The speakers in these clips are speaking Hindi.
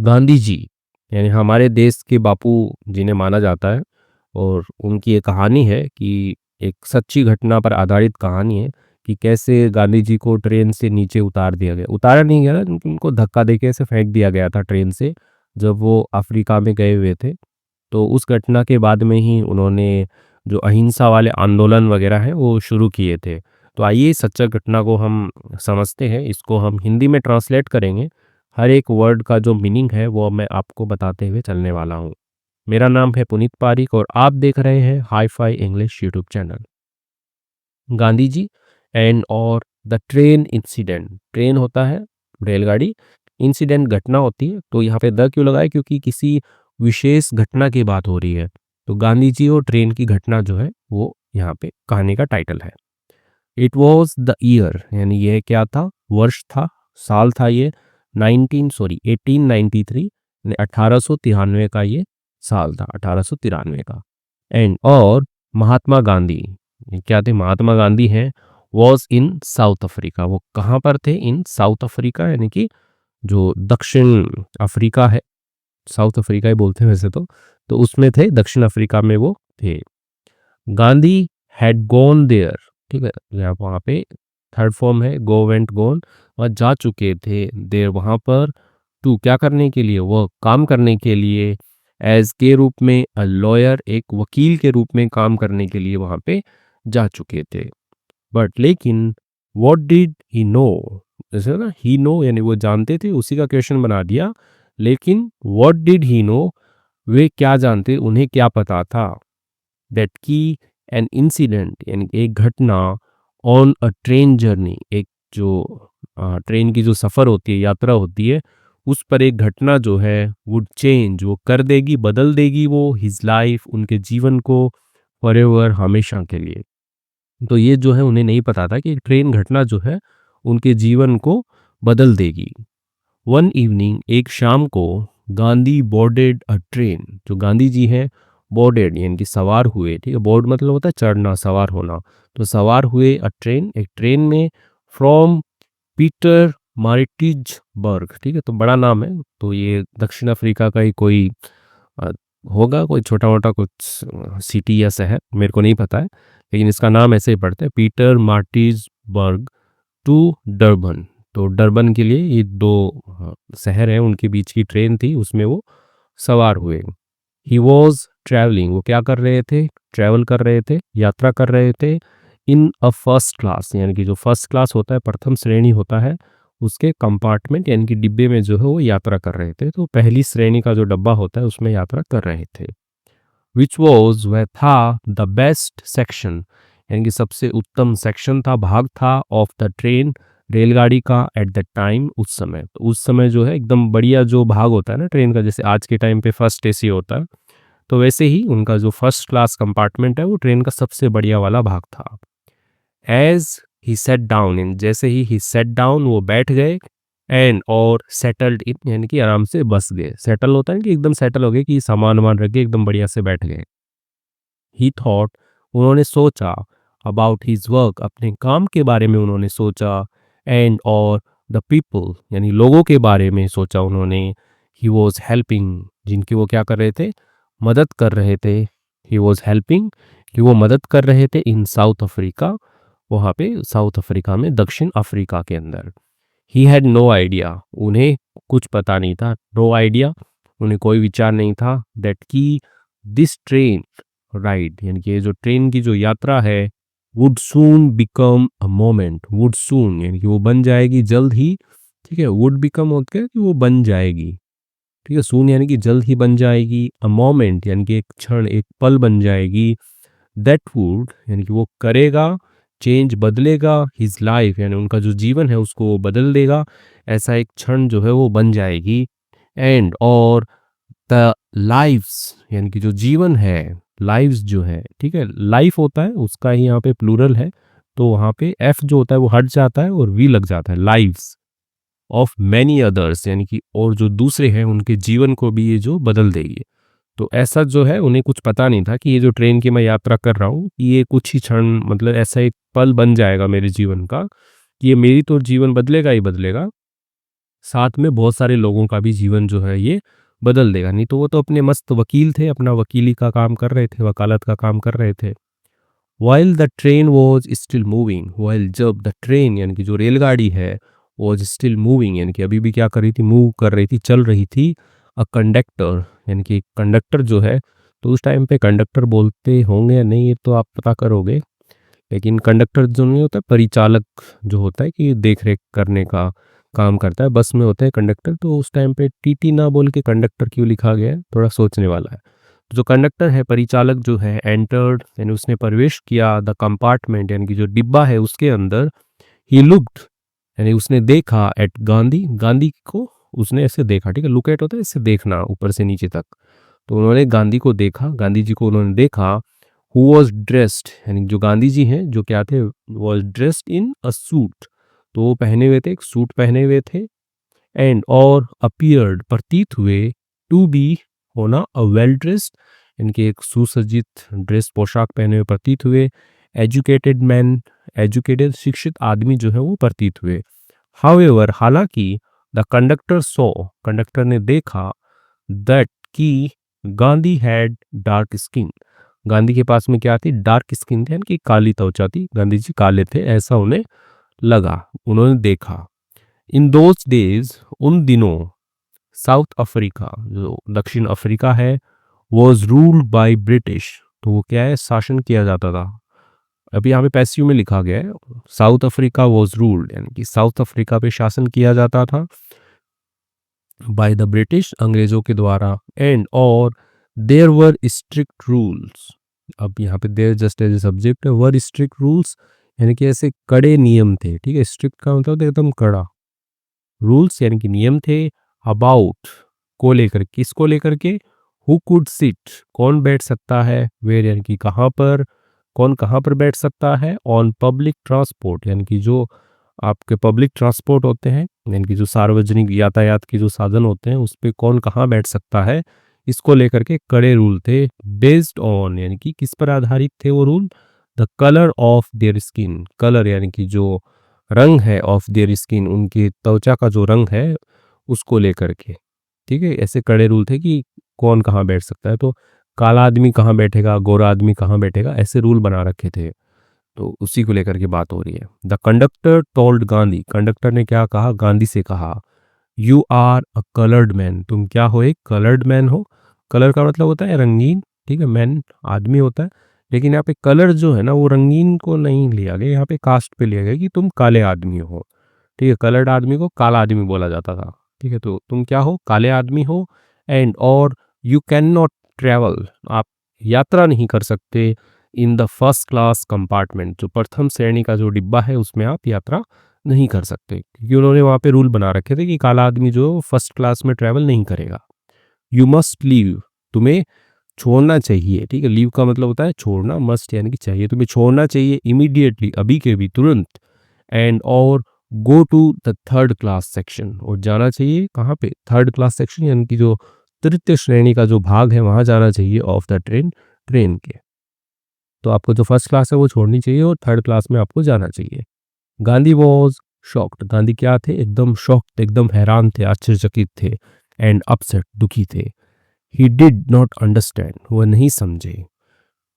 गांधी जी यानी हमारे देश के बापू जिन्हें माना जाता है, और उनकी एक कहानी है कि एक सच्ची घटना पर आधारित कहानी है कि कैसे गांधी जी को ट्रेन से नीचे उतार दिया गया, उतारा नहीं गया, उनको धक्का देके ऐसे फेंक दिया गया था ट्रेन से, जब वो अफ्रीका में गए हुए थे। तो उस घटना के बाद में ही उन्होंने जो अहिंसा वाले आंदोलन वगैरह हैं वो शुरू किए थे। तो आइए इस सच्चा घटना को हम समझते हैं, इसको हम हिंदी में ट्रांसलेट करेंगे। हर एक वर्ड का जो मीनिंग है वो मैं आपको बताते हुए चलने वाला हूँ। मेरा नाम है पुनीत पारिक और आप देख रहे हैं hi-fi English YouTube channel. Gandhi ji and और द ट्रेन इंसिडेंट। ट्रेन होता है रेलगाड़ी, इंसिडेंट घटना होती है। तो यहाँ पे द क्यों लगाए, क्योंकि किसी विशेष घटना की बात हो रही है। तो गांधी जी और ट्रेन की घटना जो है वो यहाँ पे कहानी का टाइटल है। इट वॉज द ईयर, यानी ये क्या था, वर्ष था, साल था ये 1893, 1893 का ये साल था, 1893 का। एंड और महात्मा गांधी, ये क्या थे, महात्मा गांधी हैं, वॉज इन साउथ अफ्रीका। वो कहाँ पर थे, इन साउथ अफ्रीका, यानी कि जो दक्षिण अफ्रीका है, साउथ अफ्रीका ही बोलते हैं वैसे तो उसमें थे, दक्षिण अफ्रीका में वो थे। गांधी हैड गॉन देयर, ठीक है, यहाँ वहाँ पे थर्ड फॉर्म है गो वेंट गॉन, वह जा चुके थे, देर वहाँ पर, टू क्या करने के लिए, वह काम करने के लिए, एज के रूप में, अ लॉयर एक वकील के रूप में काम करने के लिए वहाँ पे जा चुके थे। बट लेकिन व्हाट डिड ही नो, जैसे ना ही नो यानी वो जानते थे, उसी का क्वेश्चन बना दिया। लेकिन व्हाट डिड ही नो, वे क्या जानते, उन्हें क्या पता था, दैट की एन इंसिडेंट यानी एक घटना, ऑन अ ट्रेन जर्नी, एक जो ट्रेन की जो सफ़र होती है, यात्रा होती है, उस पर एक घटना जो है वुड चेंज, वो कर देगी, बदल देगी वो हिज लाइफ, उनके जीवन को, फॉरएवर, हमेशा के लिए। तो ये जो है उन्हें नहीं पता था कि एक ट्रेन घटना जो है उनके जीवन को बदल देगी। वन इवनिंग, एक शाम को, गांधी बोर्डेड अ ट्रेन, जो गांधी जी हैं बोर्डेड यानी कि सवार हुए, ठीक है, बोर्ड मतलब होता है चढ़ना, सवार होना। तो सवार हुए अ ट्रेन, एक ट्रेन में, फ्रॉम पीटर मार्टिजबर्ग, ठीक है, तो बड़ा नाम है, तो ये दक्षिण अफ्रीका का ही कोई अ, होगा, कोई छोटा मोटा कुछ सिटी या शहर, मेरे को नहीं पता है, लेकिन इसका नाम ऐसे ही पढ़ते हैं, पीटर मार्टिजबर्ग टू डरबन। तो डरबन के लिए ये दो शहर हैं, उनके बीच की ट्रेन थी, उसमें वो सवार हुए। ही वॉज ट्रैवलिंग, वो क्या कर रहे थे, ट्रैवल कर रहे थे, यात्रा कर रहे थे, इन अ फर्स्ट क्लास, यानी कि जो फर्स्ट क्लास होता है, प्रथम श्रेणी होता है, उसके कंपार्टमेंट यानी कि डिब्बे में जो है वो यात्रा कर रहे थे। तो पहली श्रेणी का जो डब्बा होता है उसमें यात्रा कर रहे थे। विच वॉज, वह था, द बेस्ट सेक्शन, यानी कि सबसे उत्तम सेक्शन था, भाग था, ऑफ द ट्रेन, रेलगाड़ी का, एट द टाइम, उस समय। तो उस समय जो है एकदम बढ़िया जो भाग होता है ना ट्रेन का, जैसे आज के टाइम पे फर्स्ट एसी होता है, तो वैसे ही उनका जो फर्स्ट क्लास कंपार्टमेंट है वो ट्रेन का सबसे बढ़िया वाला भाग था। एज ही सेट डाउन, इन जैसे ही सेट डाउन, वो बैठ गए, एंड और सेटल्ड इन, यानी कि आराम से बस गए। सेटल होता है कि एकदम सेटल हो गए, कि सामान वामान रख के एकदम बढ़िया से बैठ गए। ही थॉट, उन्होंने सोचा, अबाउट हिज वर्क, अपने काम के बारे में उन्होंने सोचा, एंड और द पीपल, यानी लोगों के बारे में सोचा उन्होंने, ही वॉज हेल्पिंग, जिनकी वो क्या कर रहे थे, मदद कर रहे थे। ही वॉज हेल्पिंग, कि वो मदद कर रहे थे, इन साउथ अफ्रीका, वहाँ पे साउथ अफ्रीका में, दक्षिण अफ्रीका के अंदर। ही हैड नो आइडिया, उन्हें कुछ पता नहीं था, नो आइडिया, उन्हें कोई विचार नहीं था, दैट की दिस ट्रेन राइड, यानी कि ये जो ट्रेन की जो यात्रा है, would soon become a moment, would soon यानी कि वो बन जाएगी जल्द ही, ठीक है, वुड बिकम होता है कि वो बन जाएगी, ठीक है, सून यानी कि जल्द ही बन जाएगी, अ मोमेंट यानी कि एक क्षण, एक पल बन जाएगी, दैट वुड यानी कि वो करेगा, चेंज बदलेगा, हिज लाइफ यानी उनका जो जीवन है उसको वो बदल देगा, ऐसा एक क्षण जो है वो बन जाएगी। एंड और द लाइव्स यानी कि जो जीवन है, लाइव्स जो है, ठीक है, लाइफ होता है उसका ही यहाँ पे प्लूरल है, तो वहाँ पे एफ जो होता है वो हट जाता है और वी लग जाता है, लाइव्स ऑफ मैनी अदर्स, यानी कि और जो दूसरे हैं उनके जीवन को भी ये जो बदल देगी। तो ऐसा जो है उन्हें कुछ पता नहीं था कि ये जो ट्रेन की मैं यात्रा कर रहा हूँ, ये कुछ ही क्षण, मतलब ऐसा एक पल बन जाएगा मेरे जीवन का, कि ये मेरी तो जीवन बदलेगा ही बदलेगा, साथ में बहुत सारे लोगों का भी जीवन जो है ये बदल देगा। नहीं तो वो तो अपने मस्त वकील थे, अपना वकीली का काम कर रहे थे, वकालत का काम कर रहे थे। While the train was still moving, while जब द ट्रेन यानी कि जो रेलगाड़ी है वॉज स्टिल मूविंग यानी कि अभी भी क्या कर रही थी, मूव कर रही थी, चल रही थी। अ कंडक्टर यानी कि कंडक्टर जो है, तो उस टाइम पे कंडक्टर बोलते होंगे या नहीं ये तो आप पता करोगे, लेकिन कंडक्टर जो नहीं होता, परिचालक जो होता है कि देख रेख करने का काम करता है, बस में होता है कंडक्टर। तो उस टाइम पे टीटी ना बोल के कंडक्टर क्यों लिखा गया है, थोड़ा सोचने वाला है। तो जो कंडक्टर है, परिचालक जो है, एंटर्ड यानी उसने प्रवेश किया द कंपार्टमेंट यानी कि जो डिब्बा है उसके अंदर। ही लुक्ड यानी उसने देखा एट गांधी, गांधी को उसने ऐसे देखा, ठीक है, लुक एट होता है ऐसे देखना ऊपर से नीचे तक। तो उन्होंने गांधी को देखा, गांधी जी को उन्होंने देखा। हु वॉज ड्रेस्ड यानी जो गांधी जी हैं जो क्या थे, was dressed in a suit, तो वो पहने हुए थे, एक सूट पहने हुए थे। एंड और अपीयर्ड प्रतीत हुए, टू बी होना, अ वेल ड्रेस्ड इनके एक सुसज्जित ड्रेस पोशाक पहने हुए प्रतीत हुए। एजुकेटेड मैन, एजुकेटेड शिक्षित आदमी जो है वो प्रतीत हुए। हाउएवर हालांकि, द कंडक्टर सो कंडक्टर ने देखा, दैट की Gandhi had dark skin, Gandhi के पास में क्या थी, डार्क स्किन थे यानी कि काली त्वचा थी, गांधी जी काले थे ऐसा उन्हें लगा, उन्होंने देखा। इन दोज डेज उन दिनों, साउथ अफ्रीका जो दक्षिण अफ्रीका है, वॉज रूल्ड बाय ब्रिटिश, तो वो क्या है, शासन किया जाता था। अभी यहाँ पे पैसिव में लिखा गया है, साउथ अफ्रीका वॉज रूल्ड यानी कि साउथ अफ्रीका पे शासन किया जाता था बाय द ब्रिटिश, अंग्रेजों के द्वारा। एंड और देयर वर स्ट्रिक्ट रूल्स, अब यहाँ पे there just as a subject है, वर स्ट्रिक्ट रूल्स यानी कि ऐसे कड़े नियम थे, ठीक है, स्ट्रिक्ट का मतलब एकदम कड़ा, रूल्स यानी कि नियम थे। अबाउट को लेकर, किसको लेकर के, हु कुड सिट कौन बैठ सकता है, वेयर यानी कि कहाँ पर, कौन कहाँ पर बैठ सकता है, ऑन पब्लिक ट्रांसपोर्ट यानी कि जो आपके पब्लिक ट्रांसपोर्ट होते हैं यानी कि जो सार्वजनिक यातायात के जो साधन होते हैं उस पे कौन कहाँ बैठ सकता है, इसको लेकर के कड़े रूल थे। बेस्ड ऑन यानी कि किस पर आधारित थे वो rule, the colour of their skin, colour यानी कि जो रंग है, ऑफ देयर स्किन उनकी त्वचा का जो रंग है उसको लेकर के, ठीक है, ऐसे कड़े रूल थे कि कौन कहाँ बैठ सकता है, तो काला आदमी कहाँ बैठेगा, गोरा आदमी कहाँ बैठेगा, ऐसे रूल बना रखे थे। तो उसी को लेकर के बात हो रही है। The conductor told Gandhi, conductor ने क्या कहा, गांधी से कहा, you are a coloured man, तुम क्या हो, एक कलर्ड मैन हो। कलर का मतलब होता है रंगीन, ठीक है, मैन आदमी होता है, लेकिन यहाँ पे कलर जो है ना वो रंगीन को नहीं लिया गया, यहाँ पे कास्ट पे लिया गया कि तुम काले आदमी हो, ठीक है, कलर्ड आदमी को काला आदमी बोला जाता था, ठीक है, तो तुम क्या हो, काले आदमी हो। एंड और यू कैन नॉट ट्रेवल, आप यात्रा नहीं कर सकते, in the first class compartment, जो प्रथम श्रेणी का जो डिब्बा है उसमें आप यात्रा नहीं कर सकते, क्योंकि उन्होंने वहाँ पे रूल बना रखे थे कि काला आदमी जो फर्स्ट क्लास में ट्रैवल नहीं करेगा। यू मस्ट लीव, तुम्हें छोड़ना चाहिए, ठीक है, लीव का मतलब होता है छोड़ना, मस्ट यानी कि चाहिए, तुम्हें छोड़ना चाहिए, इमीडिएटली अभी के भी, तुरंत। एंड और go to the third class section, और जाना चाहिए कहाँ पे, थर्ड क्लास सेक्शन यानी कि जो तृतीय श्रेणी का जो भाग है वहाँ जाना चाहिए ऑफ द ट्रेन, ट्रेन के। तो आपको जो फर्स्ट क्लास है वो छोड़नी चाहिए और थर्ड क्लास में आपको जाना चाहिए। गांधी वॉज शॉक्ड, गांधी क्या थे, एकदम शॉक्ड, एकदम हैरान थे, आश्चर्यचकित थे। एंड अपसेट, दुखी थे। ही डिड नॉट अंडरस्टैंड, वह नहीं समझे,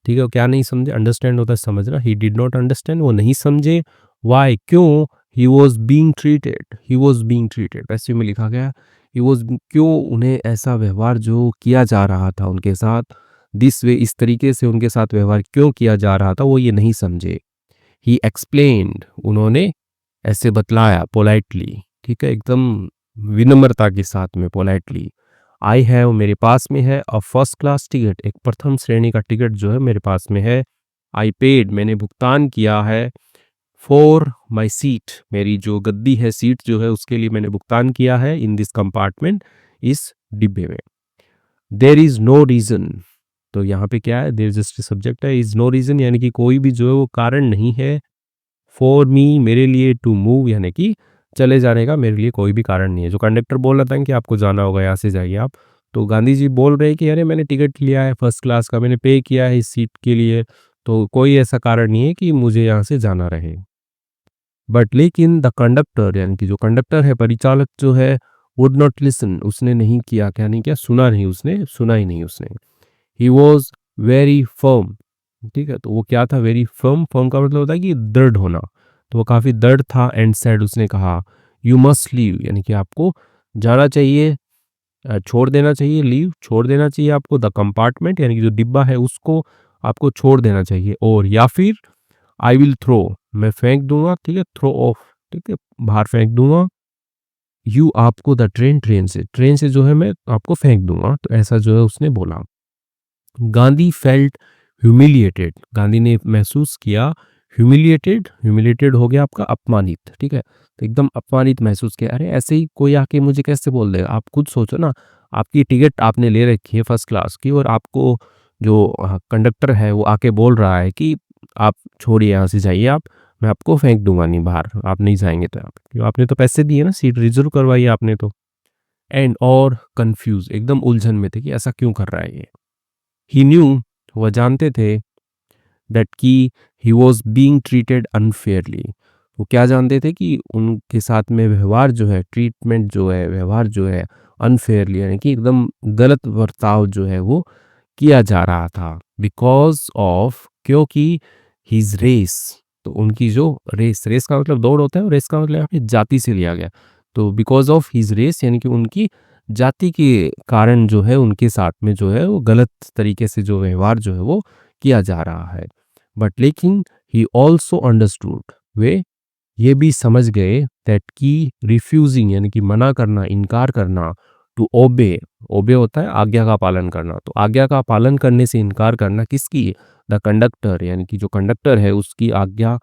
ठीक है, वो क्या नहीं समझे, अंडरस्टैंड होता है समझना, ही डिड नॉट अंडरस्टैंड, वो नहीं समझे। वाई, क्यों, he was being treated, he was being treated, वैसे में लिखा गया, ही वॉज, क्यों उन्हें ऐसा व्यवहार जो किया जा रहा था उनके साथ, दिस वे, इस तरीके से उनके साथ व्यवहार क्यों किया जा रहा था, वो ये नहीं समझे। ही एक्सप्लेन्ड, उन्होंने ऐसे बतलाया, पोलाइटली, ठीक है, एकदम विनम्रता के साथ में, पोलाइटली। आई हैव, मेरे पास में है, अ फर्स्ट क्लास टिकट, एक प्रथम श्रेणी का टिकट जो है मेरे पास में है। आई पेड, मैंने भुगतान किया है। फॉर माई सीट, मेरी जो गद्दी है, सीट जो है उसके लिए मैंने भुगतान किया है, इन दिस कंपार्टमेंट, इस डिब्बे में। देर इज नो रीजन, तो यहाँ पे क्या है, देर जस्ट सब्जेक्ट है, इज नो रीजन यानी कि कोई भी जो है वो कारण नहीं है, फॉर मी, मेरे लिए, टू मूव यानी कि चले जाने का मेरे लिए कोई भी कारण नहीं है। जो कंडक्टर बोल रहा था कि आपको जाना होगा, यहाँ से जाइए आप, तो गांधी जी बोल रहे हैं कि अरे मैंने टिकट लिया है फर्स्ट क्लास का, मैंने पे किया है इस सीट के लिए, तो कोई ऐसा कारण नहीं है कि मुझे यहाँ से जाना रहे। बट लेकिन द कंडक्टर यानी कि जो कंडक्टर है, परिचालक जो है, वुड नॉट लिसन, उसने नहीं किया, क्या नहीं किया, सुना नहीं, उसने सुना ही नहीं उसने। ही वॉज वेरी फर्म, ठीक है, तो वो क्या था, वेरी फर्म, फर्म का मतलब होता है कि दृढ़ होना, तो वो काफ़ी दृढ़ था। एंड सेड, उसने कहा, यू मस्ट लीव, यानी कि आपको जाना चाहिए, छोड़ देना चाहिए, लीव छोड़ देना चाहिए आपको, द कंपार्टमेंट यानी कि जो डिब्बा है उसको आपको छोड़ देना चाहिए, और या फिर आई विल थ्रो, मैं फेंक दूंगा, ठीक है, थ्रो ऑफ, ठीक है, बाहर फेंक दूंगा, यू आपको द ट्रेन, ट्रेन से जो है मैं आपको फेंक दूंगा, तो ऐसा जो है उसने बोला। गांधी फेल्ट ह्यूमिलिएटेड, गांधी ने महसूस किया, ह्यूमिलिएटेड, ह्यूमिलिएटेड हो गया आपका अपमानित, ठीक है, तो एकदम अपमानित महसूस किया, अरे ऐसे ही कोई आके मुझे कैसे बोल देगा, आप खुद सोचो ना, आपकी टिकट आपने ले रखी है फर्स्ट क्लास की, और आपको जो कंडक्टर है वो आके बोल रहा है कि आप छोड़िए, यहाँ से जाइए आप, मैं आपको फेंक दूंगा नहीं बाहर, आप नहीं जाएंगे, तो आप क्यों, आपने तो पैसे दिए ना, सीट रिजर्व करवाई है आपने तो। एंड और कंफ्यूज, एकदम उलझन में थे कि ऐसा क्यों कर रहा है ये। ही न्यू, वह जानते थे, दैट कि he was being treated unfairly, वो क्या जानते थे कि उनके साथ में व्यवहार जो है, ट्रीटमेंट जो है, व्यवहार जो है, अनफेयरली यानी कि एकदम गलत बर्ताव जो है वो किया जा रहा था, बिकॉज ऑफ, क्योंकि हिज रेस, तो उनकी जो रेस, रेस का मतलब दौड़ होता है, और रेस का मतलब यहाँ पे जाति से लिया गया, तो बिकॉज ऑफ हिज रेस यानी कि उनकी जाति के कारण जो है उनके साथ में जो है वो गलत तरीके से जो व्यवहार जो है वो किया जा रहा है। बट लेकिन ही ऑल्सो अंडरस्टूड, वे ये भी समझ गए, दैट की रिफ्यूजिंग यानी कि मना करना, इनकार करना, टू ओबे, ओबे होता है आज्ञा का पालन करना, तो आज्ञा का पालन करने से इनकार करना किसकी, द कंडक्टर यानी कि जो कंडक्टर है उसकी आज्ञा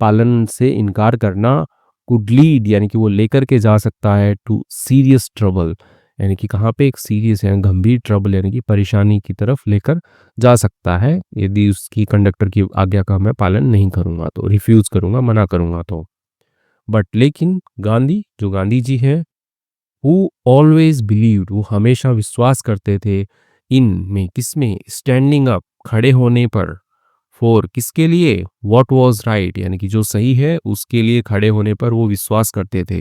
पालन से इनकार करना, कुड लीड यानी कि वो लेकर के जा सकता है, टू सीरियस ट्रबल, यानी कि कहाँ पे, एक सीरियस यानी गंभीर ट्रबल यानी कि परेशानी की तरफ लेकर जा सकता है, यदि उसकी कंडक्टर की आज्ञा का मैं पालन नहीं करूँगा, तो रिफ्यूज़ करूँगा, मना करूँगा तो। बट लेकिन गांधी, जो गांधी जी है, हु ऑलवेज बिलीव्ड, वो हमेशा विश्वास करते थे, इन में, किसमें, स्टैंडिंग अप, खड़े होने पर, फॉर किसके लिए, व्हाट वाज राइट यानी कि जो सही है उसके लिए खड़े होने पर वो विश्वास करते थे।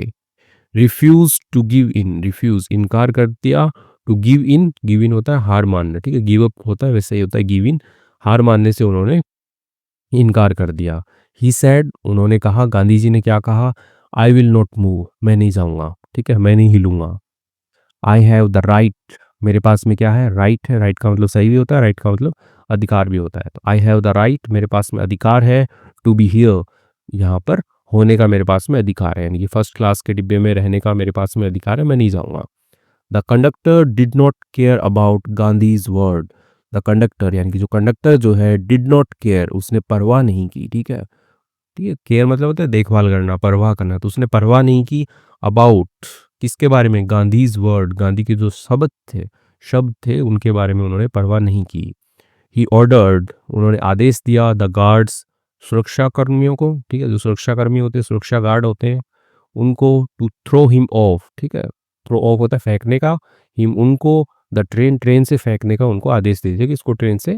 Refuse to give in, refuse इनकार कर दिया, टू गिव इन होता है हार मानना, ठीक है, गिव अप होता है, वैसे ही होता है गिव इन, हार मानने से उन्होंने इनकार कर दिया। ही सेड, उन्होंने कहा, गांधी जी ने क्या कहा, आई विल नॉट मूव, मैं नहीं जाऊंगा, ठीक है, मैं नहीं हिलूंगा। आई हैव द राइट, मेरे पास में क्या है, राइट है, राइट का मतलब सही भी होता है, राइट का मतलब अधिकार भी होता है, तो आई हैव द राइट, मेरे पास में अधिकार है, टू बी हियर, यहाँ पर होने का मेरे पास में अधिकार है, यानी कि फर्स्ट क्लास के डिब्बे में रहने का मेरे पास में अधिकार है, मैं नहीं जाऊँगा। The conductor did not care about Gandhi's word, the conductor यानी कि जो कंडक्टर जो है, डिड नॉट केयर, उसने परवाह नहीं की, ठीक है, ठीक है, केयर मतलब होता है देखभाल करना, परवाह करना, तो उसने परवाह नहीं की, अबाउट किसके बारे में, गांधीज वर्ड, गांधी के जो शब्द थे उनके बारे में उन्होंने परवाह नहीं की। ही ऑर्डर्ड, उन्होंने आदेश दिया, द गार्ड्स, सुरक्षा कर्मियों को, ठीक है, जो सुरक्षा कर्मी होते हैं, सुरक्षा गार्ड होते हैं, उनको, टू थ्रो हिम ऑफ, ठीक है, थ्रो ऑफ होता है फेंकने का, हिम उनको, द ट्रेन, ट्रेन से फेंकने का उनको आदेश दे दिया कि इसको ट्रेन से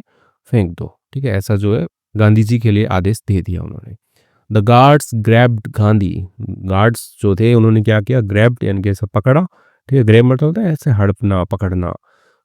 फेंक दो, ठीक है, ऐसा जो है गांधी जी के लिए आदेश दे दिया उन्होंने। The guards grabbed Gandhi, guards जो थे उन्होंने क्या किया, ग्रैब्ड यानी कि ऐसा पकड़ा, ठीक है, ग्रैब मतलब होता है ऐसे हड़पना, पकड़ना,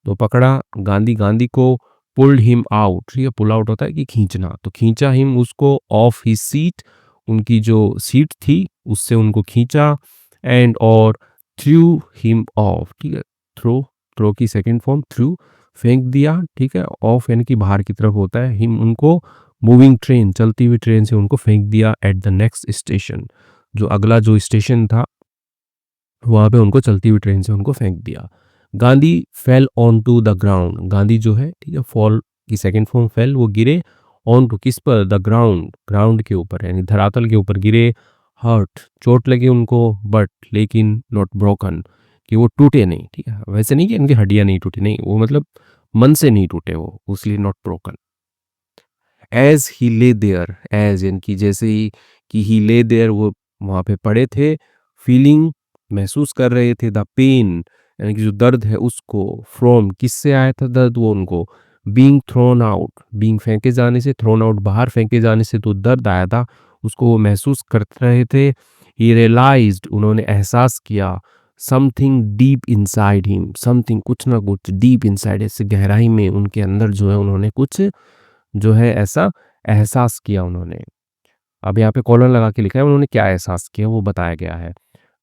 तो पकड़ा गांधी, गांधी को, पुल्ड हिम आउट, ठीक है, पुल आउट होता है कि खींचना, तो खींचा हिम उसको, ऑफ ही सीट, उनकी जो सीट थी उससे उनको खींचा, एंड और थ्रू हिम ऑफ, ठीक है, थ्रो, थ्रो की सेकंड फॉर्म थ्रू, फेंक दिया, ठीक है, ऑफ यानी कि बाहर की तरफ होता है, हिम उनको, मूविंग ट्रेन, चलती हुई ट्रेन से उनको फेंक दिया, एट द नेक्स्ट स्टेशन, जो अगला जो स्टेशन था वहां पे उनको चलती हुई ट्रेन से उनको फेंक दिया। Gandhi fell on to the ground, Gandhi जो है, ठीक है, फॉल की सेकंड फॉर्म फेल, वो गिरे, ऑन टू किस पर, द ग्राउंड, ग्राउंड के ऊपर यानी धरातल के ऊपर गिरे, हर्ट चोट लगी उनको, बट लेकिन नॉट ब्रोकन, कि वो टूटे नहीं, ठीक है, वैसे नहीं कि इनकी हड्डियां नहीं टूटी, नहीं, वो मतलब मन से नहीं टूटे वो, उसलिए not broken. As he lay there, as यानी कि जैसे ही, कि ही ले देयर, वो वहाँ पे पड़े थे, फीलिंग महसूस कर रहे थे, द पेन यानी कि जो दर्द है उसको, फ्रॉम किससे आया था दर्द, वो उनको, बीइंग थ्रोन आउट, बीइंग फेंके जाने से, थ्रोन आउट बाहर फेंके जाने से तो दर्द आया था उसको वो महसूस कर रहे थे। ही रियलाइज्ड, उन्होंने एहसास किया, something deep inside him, something कुछ ना कुछ डीप इनसाइड, ऐसे गहराई में उनके अंदर जो है उन्होंने कुछ जो है ऐसा एहसास किया उन्होंने। अब यहाँ पे कॉलर लगा के लिखा है उन्होंने क्या एहसास किया वो बताया गया है।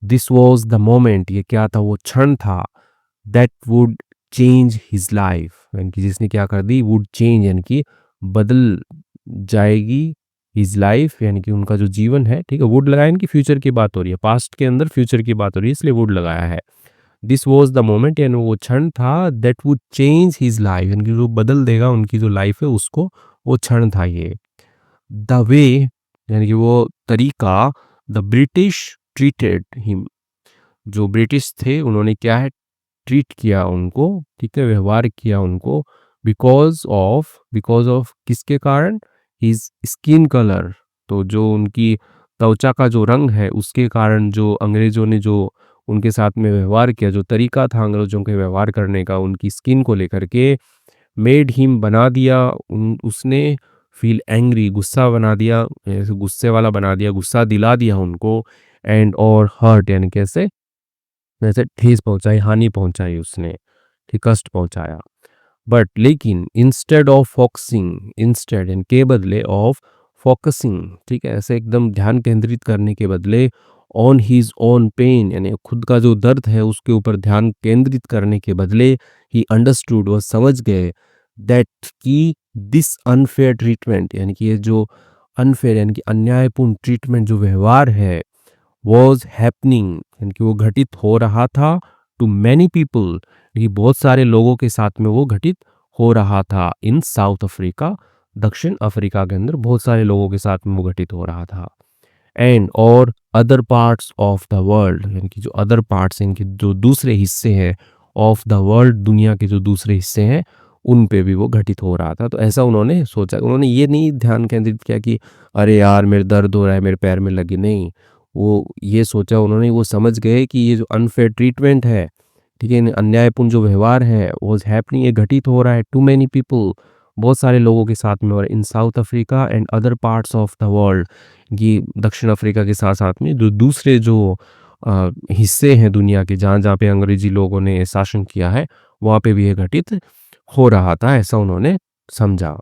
दिस वॉज द मोमेंट, ये क्या था, वो क्षण था, that would change his life, यानी कि जिसने क्या कर दी, वुड चेंज यानी कि बदल जाएगी हिज लाइफ, यानी कि उनका जो जीवन है, ठीक है। वुड लगाया यानी कि फ्यूचर की बात हो रही है, पास्ट के अंदर फ्यूचर की बात हो रही है, इसलिए वुड लगाया है। दिस वॉज द मोमेंट, यानी वो क्षण था, that would change his life, यानी कि जो बदल देगा उनकी जो लाइफ है उसको, वो क्षण था ये। द वे, यानी कि वो तरीका, द ब्रिटिश ट्रीटेड हिम, जो ब्रिटिश थे उन्होंने क्या है, ट्रीट किया उनको, ठीक है, व्यवहार किया उनको। बिकॉज ऑफ किसके कारण, हिज स्किन कलर, तो जो उनकी त्वचा का जो रंग है उसके कारण जो अंग्रेजों ने जो उनके साथ में व्यवहार किया, जो तरीका था अंग्रेजों के व्यवहार करने का उनकी स्किन को लेकर के, मेड हिम बना दिया उसने, फील एंग्री, गुस्सा बना दिया, ऐसे गुस्से वाला बना दिया, गुस्सा दिला दिया उनको। एंड और हर्ट, यानी कैसे, जैसे ठेस पहुंचाई, हानि पहुंचाई उसने, ठीक, कष्ट पहुंचाया। बट लेकिन इंस्टेड ऑफ फोकसिंग, इंस्टेड यानी के बदले, ऑफ फोकसिंग, ठीक है, ऐसे एकदम ध्यान केंद्रित करने के बदले, ऑन हिज ओन पेन, यानी खुद का जो दर्द है उसके ऊपर ध्यान केंद्रित करने के बदले, ही अंडरस्टूड, वह समझ गए, दैट कि दिस अनफेयर ट्रीटमेंट, यानी कि ये जो अनफेयर यानी कि अन्यायपूर्ण ट्रीटमेंट, जो व्यवहार है, वॉज हैपनिंग, यानी कि वो घटित हो रहा था, टू मैनी पीपल, ये बहुत सारे लोगों के साथ में वो घटित हो रहा था, इन साउथ अफ्रीका, दक्षिण अफ्रीका के अंदर बहुत सारे लोगों के साथ में वो घटित हो रहा था। एंड और other parts of the world, यानी कि जो अदर पार्ट्स, इनके जो दूसरे हिस्से हैं, ऑफ द वर्ल्ड, दुनिया के जो दूसरे हिस्से हैं, उन पे भी वो घटित हो रहा था। तो ऐसा उन्होंने सोचा, उन्होंने ये नहीं ध्यान केंद्रित किया कि अरे यार मेरे दर्द हो रहा है, मेरे पैर में लगी, नहीं, वो ये सोचा उन्होंने, वो समझ गए कि ये जो अनफेयर ट्रीटमेंट है, ठीक है, अन्यायपूर्ण जो व्यवहार है, वॉज हैपनिंग, ये घटित हो रहा है, टू मैनी पीपल, बहुत सारे लोगों के साथ में, और in South Africa and other parts of the world, ये दक्षिण अफ्रीका के साथ साथ में जो दूसरे जो हिस्से हैं दुनिया के, जहाँ जहाँ पे अंग्रेजी लोगों ने शासन किया है, वहाँ पे भी ये घटित हो रहा था, ऐसा उन्होंने समझा।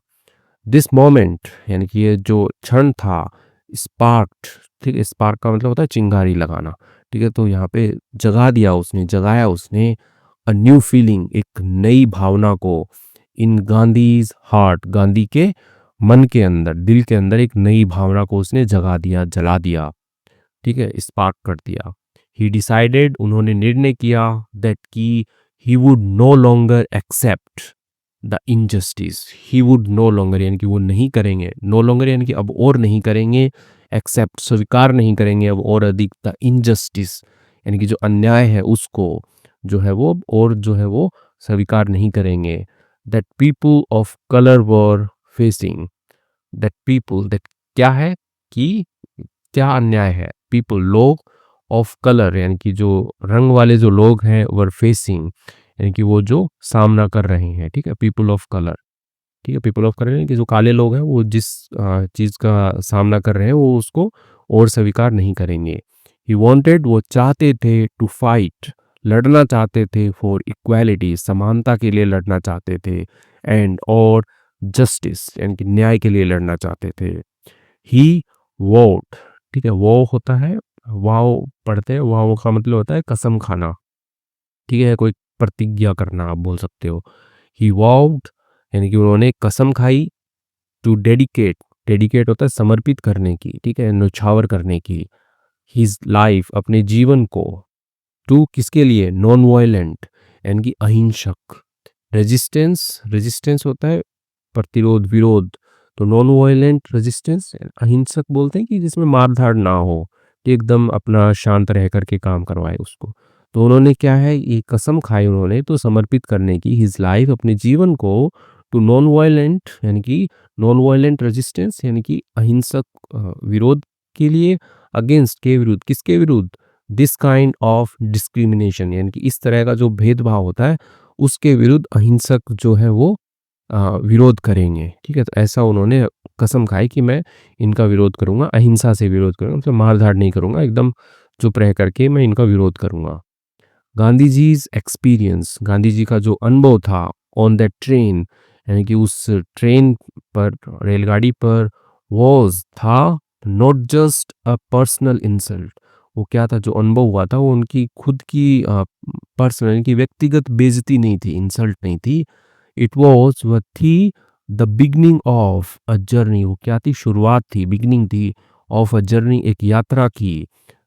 दिस मोमेंट, यानी कि ये जो क्षण था, स्पार्क्ड, ठीक है, स्पार्क का मतलब होता है चिंगारी लगाना, ठीक है, तो यहाँ पे जगा दिया उसने, जगाया उसने, अ न्यू फीलिंग, एक नई भावना को, इन गांधीज हार्ट, गांधी के मन के अंदर, दिल के अंदर एक नई भावना को उसने जगा दिया, जला दिया, ठीक है, स्पार्क कर दिया। ही डिसाइडेड, उन्होंने निर्णय किया, दैट की he would no longer accept the injustice, he would no longer, यानी कि वो नहीं करेंगे, नो लॉन्गर यानी कि अब और नहीं करेंगे, एक्सेप्ट स्वीकार नहीं करेंगे अब और अधिक, द इनजस्टिस, यानी कि जो अन्याय है उसको जो है वो और जो है वो स्वीकार नहीं करेंगे, that people of colour were facing, that people, that क्या है, कि क्या अन्याय है, पीपल लोग, ऑफ कलर यानी कि जो रंग वाले जो लोग हैं, वर फेसिंग यानी कि वो जो सामना कर रहे हैं, ठीक है, पीपल ऑफ कलर, ठीक है, पीपल ऑफ कलर यानी कि जो काले लोग हैं वो जिस चीज़ का सामना कर रहे हैं वो उसको और स्वीकार नहीं करेंगे। ही वॉन्टेड, वो चाहते थे, टू फाइट, लड़ना चाहते थे, फॉर इक्वालिटी, समानता के लिए लड़ना चाहते थे, एंड और जस्टिस यानी कि न्याय के लिए लड़ना चाहते थे। ही वोट, ठीक है, वो होता है, वाव पढ़ते हैं, वाव का मतलब होता है कसम खाना, ठीक है, कोई प्रतिज्ञा करना आप बोल सकते हो। ही वॉव्ड यानी कि उन्होंने कसम खाई, टू डेडिकेट, डेडिकेट होता है समर्पित करने की, ठीक है, न्यौछावर करने की, हिज लाइफ, अपने जीवन को, टू किसके लिए, नॉन वायलेंट यानी कि अहिंसक, रेजिस्टेंस, रेजिस्टेंस होता है प्रतिरोध, विरोध, तो नॉन वायलेंट रेजिस्टेंस, अहिंसक बोलते हैं कि जिसमें मारधाड़ ना हो, कि एकदम अपना शांत रह करके काम करवाए उसको। तो उन्होंने क्या है, ये कसम खाई उन्होंने, तो समर्पित करने की, हिज लाइफ, अपने जीवन को, टू नॉन वायलेंट यानी कि नॉन वायलेंट रेजिस्टेंस यानी कि अहिंसक विरोध के लिए, अगेंस्ट के विरुद्ध, किसके विरुद्ध, दिस काइंड ऑफ डिस्क्रिमिनेशन यानी कि इस तरह का जो भेदभाव होता है उसके विरुद्ध अहिंसक जो है वो विरोध करेंगे, ठीक है? तो ऐसा उन्होंने कसम खाई कि मैं इनका विरोध करूँगा, अहिंसा से विरोध करूँगा, मतलब मार-धाड़ नहीं करूँगा, एकदम चुप रह कर के मैं इनका विरोध करूँगा। गांधी जीज़ एक्सपीरियंस, गांधी जी का जो अनुभव था ऑन दैट ट्रेन, यानी कि उस ट्रेन पर, रेलगाड़ी पर, था not just a personal insult. वो क्या था, जो अनुभव हुआ था वो उनकी खुद की पर्सनल, यानी कि व्यक्तिगत बेइज्जती नहीं थी, इंसल्ट नहीं थी। इट वाज, वह थी the beginning of a journey. वो क्या थी, शुरुआत थी, बिगनिंग थी ऑफ अ जर्नी, एक यात्रा की,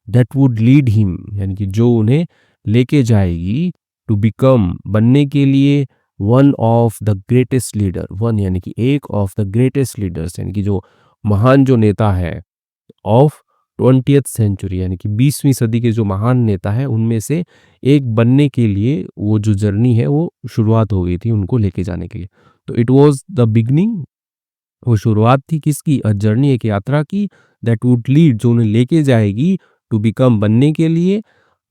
दैट वुड लीड हिम, यानी कि जो उन्हें लेके जाएगी, टू बिकम, बनने के लिए, one of the greatest leader, one यानी कि एक, ऑफ द ग्रेटेस्ट लीडर्स यानी कि जो महान जो नेता है, ऑफ 20th सेंचुरी यानी कि 20वीं सदी के जो महान नेता है उनमें से एक बनने के लिए वो जो जर्नी है वो शुरुआत हो गई थी उनको लेके जाने के लिए। तो इट वाज द बिगनिंग, वो शुरुआत थी किसकी, अ जर्नी, एक यात्रा की, दैट वुड लीड, जो उन्हें लेके जाएगी, टू बिकम, बनने के लिए,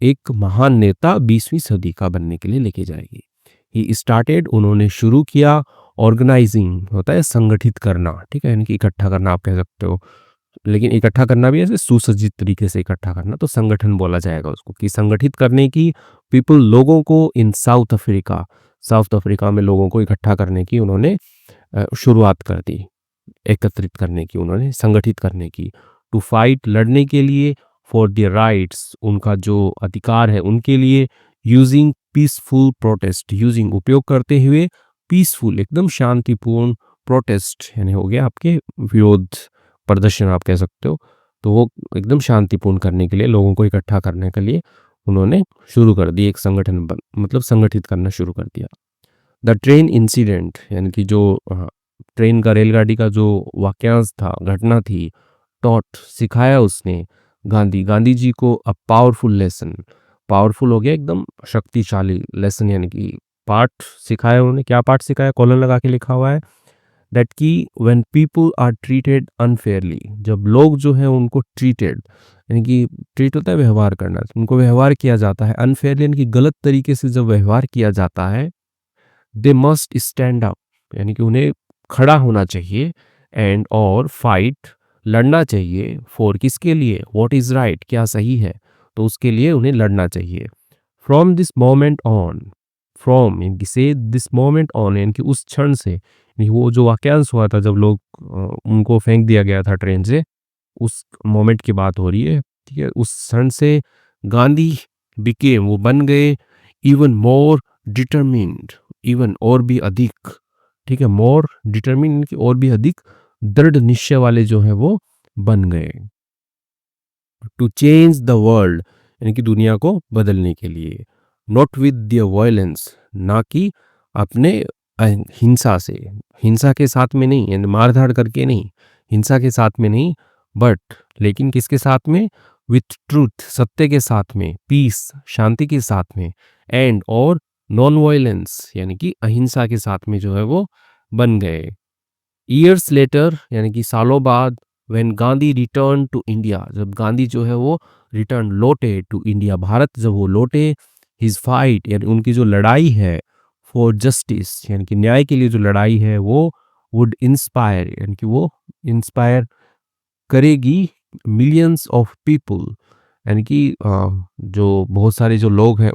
एक महान नेता 20वीं सदी का बनने के लिए लेके जाएगी। ही स्टार्टेड, उन्होंने शुरू किया, ऑर्गेनाइजिंग होता है संगठित करना, ठीक है, यानी कि इकट्ठा करना आप कह सकते हो, लेकिन इकट्ठा करना भी ऐसे सुसज्जित तरीके से इकट्ठा करना, तो संगठन बोला जाएगा उसको, कि संगठित करने की, पीपल, लोगों को, इन साउथ अफ्रीका, साउथ अफ्रीका में लोगों को इकट्ठा करने की उन्होंने शुरुआत कर दी, एकत्रित करने की, उन्होंने संगठित करने की, टू फाइट, लड़ने के लिए, फॉर देयर राइट्स, उनका जो अधिकार है उनके लिए, यूजिंग पीसफुल प्रोटेस्ट, यूजिंग, उपयोग करते हुए, पीसफुल, एकदम शांतिपूर्ण, प्रोटेस्ट यानी हो गया आपके विरोध प्रदर्शन आप कह सकते हो, तो वो एकदम शांतिपूर्ण करने के लिए, लोगों को इकट्ठा करने के लिए उन्होंने शुरू कर दी, एक संगठन मतलब संगठित करना शुरू कर दिया। द ट्रेन इंसिडेंट, यानी कि जो ट्रेन का, रेलगाड़ी का जो वाक्यांश था, घटना थी, टॉट, सिखाया उसने, गांधी जी को, अ पावरफुल लेसन, पावरफुल हो गया एकदम शक्तिशाली, लेसन यानी कि पाठ सिखाया उन्होंने, क्या पाठ सिखाया, कॉलम लगा के लिखा हुआ है, दैट कि when people are treated unfairly, जब लोग जो है उनको ट्रीटेड, यानी कि ट्रीट होता है व्यवहार करना, उनको व्यवहार किया जाता है, अनफेयरली यानी कि गलत तरीके से जब व्यवहार किया जाता है, दे मस्ट स्टैंड अप, यानी कि उन्हें खड़ा होना चाहिए, एंड और फाइट, लड़ना चाहिए, फॉर, किसके लिए, व्हाट इज राइट, क्या सही है, तो उसके लिए उन्हें लड़ना चाहिए। From this moment on, from यानी कि से, दिस मोमेंट ऑन यानी कि उस क्षण से, यानी वो जो वाक्यांश हुआ था जब लोग उनको फेंक दिया गया था ट्रेन से, उस मोमेंट की बात हो रही है, ठीक है, उस क्षण से गांधी बिकेम, वो बन गए, इवन मोर डिटरमिन्ड, इवन और भी अधिक, ठीक है, मोर डिटरमिन्ड की और भी अधिक दृढ़ निश्चय वाले जो हैं वो बन गए, टू चेंज द वर्ल्ड यानी कि दुनिया को बदलने के लिए, नॉट विद द वायलेंस, ना कि अपने हिंसा से, हिंसा के साथ में नहीं, यानी मार-धाड़ करके नहीं, हिंसा के साथ में नहीं, बट, लेकिन किसके साथ में, विथ ट्रूथ, सत्य के साथ में, पीस, शांति के साथ में, एंड और नॉन वायलेंस यानी कि अहिंसा के साथ में जो है वो बन गए। ईयर्स लेटर यानी कि सालों बाद, when Gandhi return to India, जब गांधी जो है वो रिटर्न, लौटे, टू इंडिया, भारत जब वो लौटे, हिज फाइट यानी उनकी जो लड़ाई है, फॉर जस्टिस यानी कि न्याय के लिए जो लड़ाई है, वो वुड इंस्पायर यानी कि वो इंस्पायर करेगी, मिलियंस ऑफ पीपल, यानी कि जो बहुत सारे जो लोग हैं